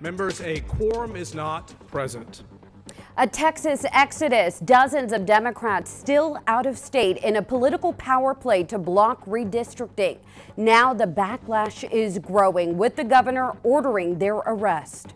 Members, a quorum is not present. A Texas exodus, dozens of Democrats still out of state in a political power play to block redistricting. Now the backlash is growing, with the governor ordering their arrest.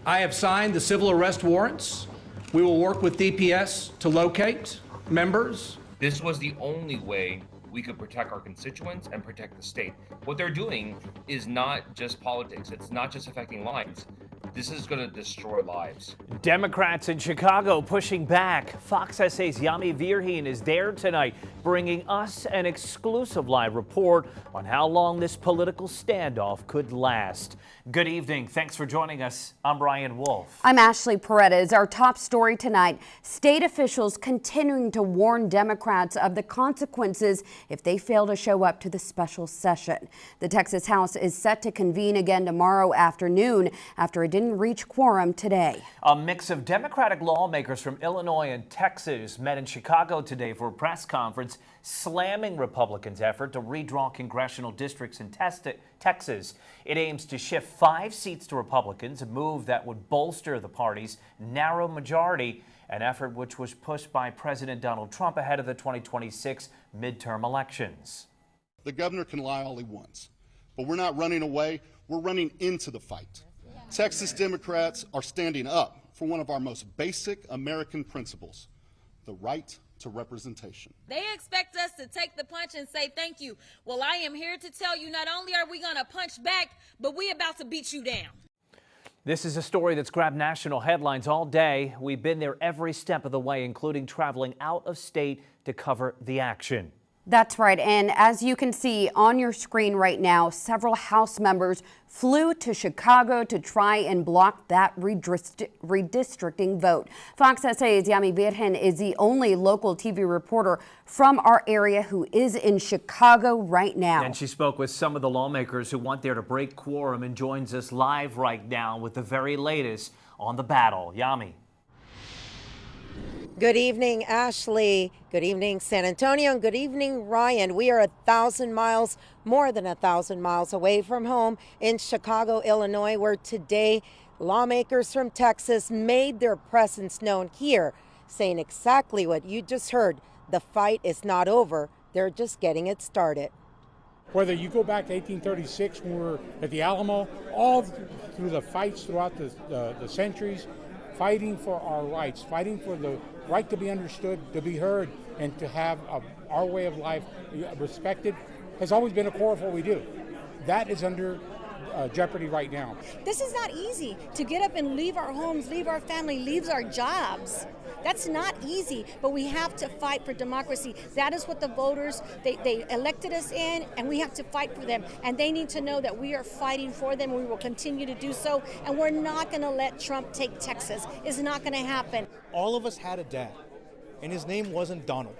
I have signed the civil arrest warrants. We will work with DPS to locate members. This was the only way we could protect our constituents and protect the state. What they're doing is not just politics. It's not just affecting lives. This is going to destroy lives. Democrats in Chicago pushing back. Fox SA's Yami Virgin is there tonight, bringing us an exclusive live report on how long this political standoff could last. Good evening. Thanks for joining us. I'm Brian Wolf. I'm Ashley Paredes. Our top story tonight, state officials continuing to warn Democrats of the consequences if they fail to show up to the special session. The Texas House is set to convene again tomorrow afternoon after it didn't reach quorum today. A mix of Democratic lawmakers from Illinois and Texas met in Chicago today for a press conference slamming Republicans' effort to redraw congressional districts in Texas. It aims to shift 5 seats to Republicans, a move that would bolster the party's narrow majority, an effort which was pushed by President Donald Trump ahead of the 2026 midterm elections. The governor can lie all he wants, but we're not running away. We're running into the fight. Texas Democrats are standing up for one of our most basic American principles, the right to representation. They expect us to take the punch and say thank you. Well, I am here to tell you, not only are we going to punch back, but we're about to beat you down. This is a story that's grabbed national headlines all day. We've been there every step of the way, including traveling out of state to cover the action. That's right. And as you can see on your screen right now, several House members flew to Chicago to try and block that redistricting vote. Fox SA's Yami Virgin is the only local TV reporter from our area who is in Chicago right now. And she spoke with some of the lawmakers who want there to break quorum and joins us live right now with the very latest on the battle. Yami. Good evening, Ashley. Good evening, San Antonio. And good evening, Ryan. We are 1,000 miles, more than 1,000 miles away from home in Chicago, Illinois, where today lawmakers from Texas made their presence known here, saying exactly what you just heard. The fight is not over. They're just getting it started. Whether you go back to 1836 when we were at the Alamo, all through the fights throughout the centuries, fighting for our rights, fighting for the right to be understood, to be heard, and to have our way of life respected has always been a core of what we do. That is under jeopardy right now. This is not easy to get up and leave our homes, leave our family, leave our jobs. That's not easy, but we have to fight for democracy. That is what the voters, they elected us in, and we have to fight for them. And they need to know that we are fighting for them. We will continue to do so, and we're not going to let Trump take Texas. It's not going to happen. All of us had a dad, and his name wasn't Donald.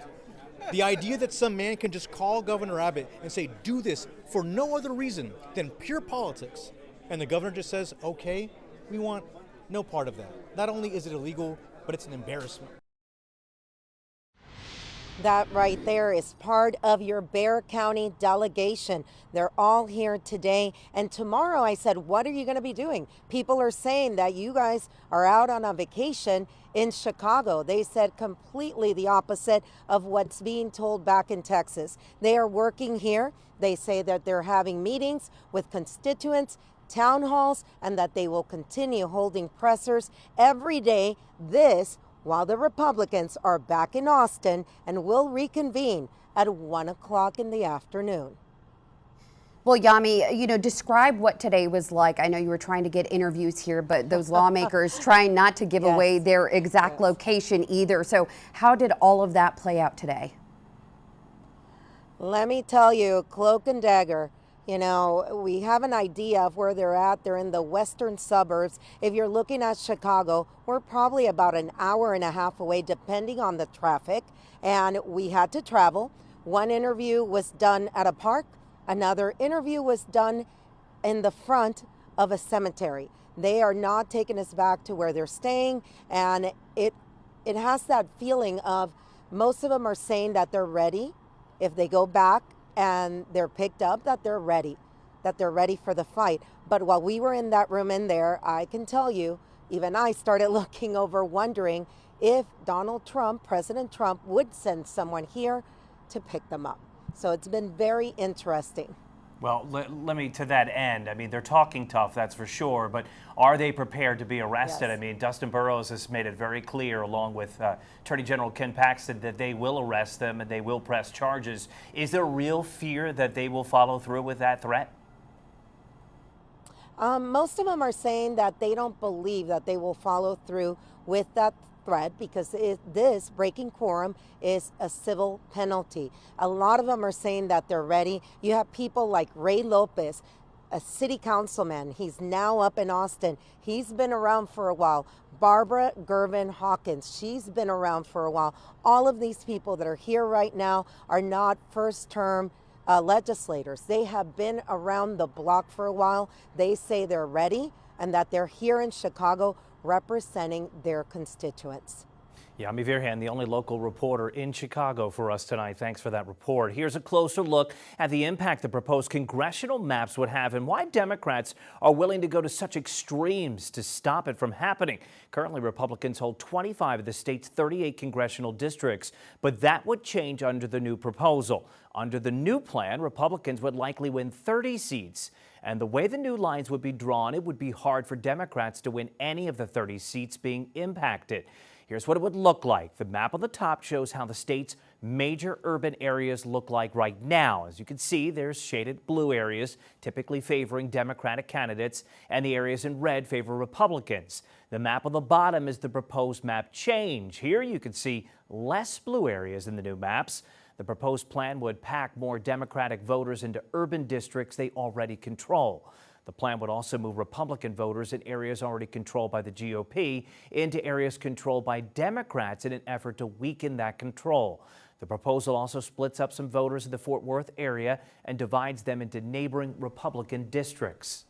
The idea that some man can just call Governor Abbott and say, do this for no other reason than pure politics, and the governor just says, okay, we want no part of that. Not only is it illegal, but it's an embarrassment. That right there is part of your Bexar County delegation. They're all here today. And tomorrow I said, what are you going to be doing? People are saying that you guys are out on a vacation in Chicago. They said completely the opposite of what's being told back in Texas. They are working here. They say that they're having meetings with constituents, town halls, and that they will continue holding pressers every day. This while the Republicans are back in Austin and will reconvene at 1 o'clock in the afternoon. Well, Yami, describe what today was like. I know you were trying to get interviews here, but those lawmakers trying not to give away their exact location either. So how did all of that play out today? Let me tell you, cloak and dagger. We have an idea of where they're at. They're in the western suburbs. If you're looking at Chicago, we're probably about an hour and a half away, depending on the traffic. And we had to travel. One interview was done at a park. Another interview was done in the front of a cemetery. They are not taking us back to where they're staying. And it has that feeling of, most of them are saying that they're ready if they go back and they're picked up, that they're ready. that they're ready for the fight. But while we were in that room in there, I can tell you, even I started looking over, wondering if Donald Trump, President Trump, would send someone here to pick them up. So it's been very interesting. Well, let me, to that end, I mean, they're talking tough, that's for sure, but are they prepared to be arrested? Yes. I mean, Dustin Burrows has made it very clear, along with Attorney General Ken Paxton, that they will arrest them and they will press charges. Is there real fear that they will follow through with that threat? Most of them are saying that they don't believe that they will follow through with that threat because this breaking quorum is a civil penalty. A lot of them are saying that they're ready. You have people like Ray Lopez, a city councilman. He's now up in Austin. He's been around for a while. Barbara Gervin Hawkins, she's been around for a while. All of these people that are here right now are not first-term legislators. They have been around the block for a while. They say they're ready and that they're here in Chicago representing their constituents. Yami Virgin, the only local reporter in Chicago for us tonight. Thanks for that report. Here's a closer look at the impact the proposed congressional maps would have and why Democrats are willing to go to such extremes to stop it from happening. Currently, Republicans hold 25 of the state's 38 congressional districts, but that would change under the new proposal. Under the new plan, Republicans would likely win 30 seats. And the way the new lines would be drawn, it would be hard for Democrats to win any of the 30 seats being impacted. Here's what it would look like. The map on the top shows how the state's major urban areas look like right now. As you can see, there's shaded blue areas, typically favoring Democratic candidates, and the areas in red favor Republicans. The map on the bottom is the proposed map change. Here you can see less blue areas in the new maps. The proposed plan would pack more Democratic voters into urban districts they already control. The plan would also move Republican voters in areas already controlled by the GOP into areas controlled by Democrats in an effort to weaken that control. The proposal also splits up some voters in the Fort Worth area and divides them into neighboring Republican districts.